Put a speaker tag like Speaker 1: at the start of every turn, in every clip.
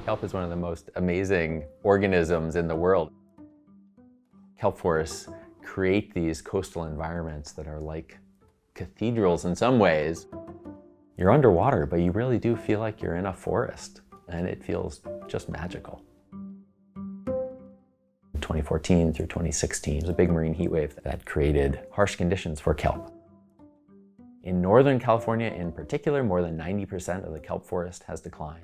Speaker 1: Kelp is one of the most amazing organisms in the world. Kelp forests create these coastal environments that are like cathedrals in some ways. You're underwater, but you really do feel like you're in a forest, and it feels just magical. 2014 through 2016 was a big marine heat wave that created harsh conditions for kelp. In Northern California in particular, more than 90% of the kelp forest has declined.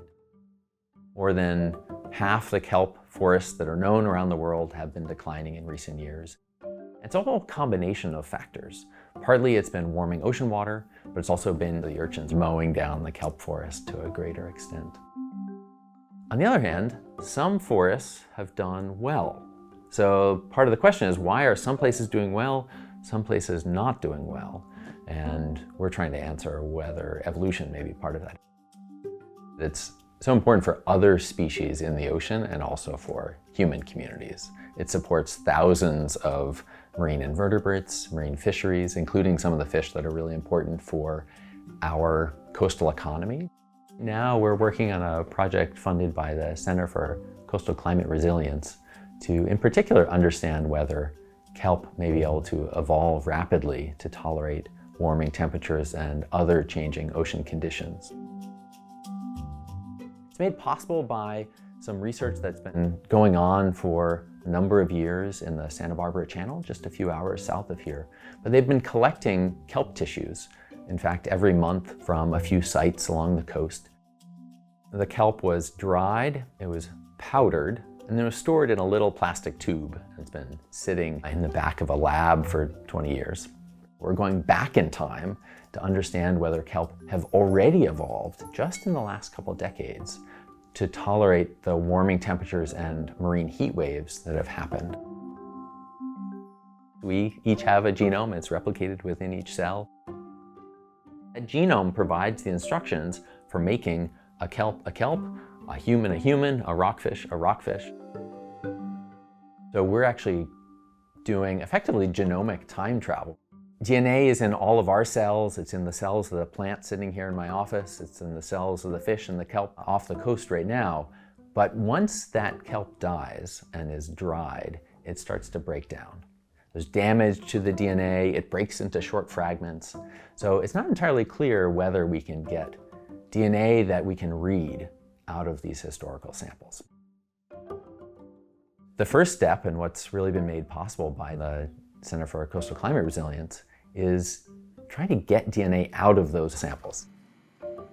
Speaker 1: More than half the kelp forests that are known around the world have been declining in recent years. It's a whole combination of factors. Partly it's been warming ocean water, but it's also been the urchins mowing down the kelp forest to a greater extent. On the other hand, some forests have done well. So part of the question is, why are some places doing well, some places not doing well? And we're trying to answer whether evolution may be part of that. It's so important for other species in the ocean and also for human communities. It supports thousands of marine invertebrates, marine fisheries, including some of the fish that are really important for our coastal economy. Now we're working on a project funded by the Center for Coastal Climate Resilience to, in particular, understand whether kelp may be able to evolve rapidly to tolerate warming temperatures and other changing ocean conditions. It's made possible by some research that's been going on for a number of years in the Santa Barbara Channel, just a few hours south of here. But they've been collecting kelp tissues, in fact, every month from a few sites along the coast. The kelp was dried, it was powdered, and then it was stored in a little plastic tube. It's been sitting in the back of a lab for 20 years. We're going back in time to understand whether kelp have already evolved just in the last couple of decades to tolerate the warming temperatures and marine heat waves that have happened. We each have a genome, it's replicated within each cell. A genome provides the instructions for making a kelp, a human, a rockfish, a rockfish. So we're actually doing effectively genomic time travel. DNA is in all of our cells. It's in the cells of the plant sitting here in my office. It's in the cells of the fish and the kelp off the coast right now. But once that kelp dies and is dried, it starts to break down. There's damage to the DNA. It breaks into short fragments. So it's not entirely clear whether we can get DNA that we can read out of these historical samples. The first step, and what's really been made possible by the Center for Coastal Climate Resilience, is trying to get DNA out of those samples.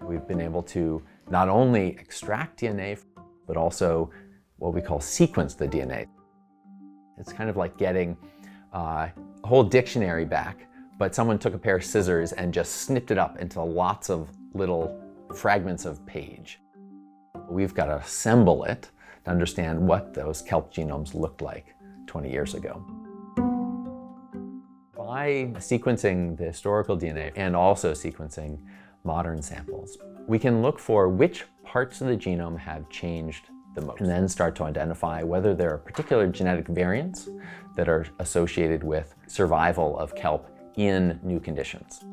Speaker 1: We've been able to not only extract DNA, but also what we call sequence the DNA. It's kind of like getting a whole dictionary back, but someone took a pair of scissors and just snipped it up into lots of little fragments of page. We've got to assemble it to understand what those kelp genomes looked like 20 years ago. By sequencing the historical DNA and also sequencing modern samples, we can look for which parts of the genome have changed the most, and then start to identify whether there are particular genetic variants that are associated with survival of kelp in new conditions.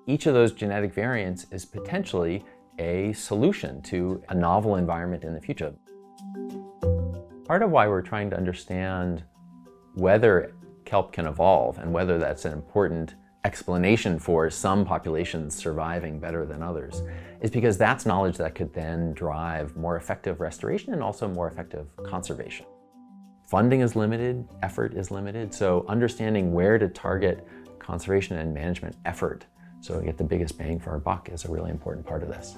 Speaker 1: Each of those genetic variants is potentially a solution to a novel environment in the future. Part of why we're trying to understand whether kelp can evolve and whether that's an important explanation for some populations surviving better than others is because that's knowledge that could then drive more effective restoration and also more effective conservation. Funding is limited, effort is limited, so understanding where to target conservation and management effort so we get the biggest bang for our buck is a really important part of this.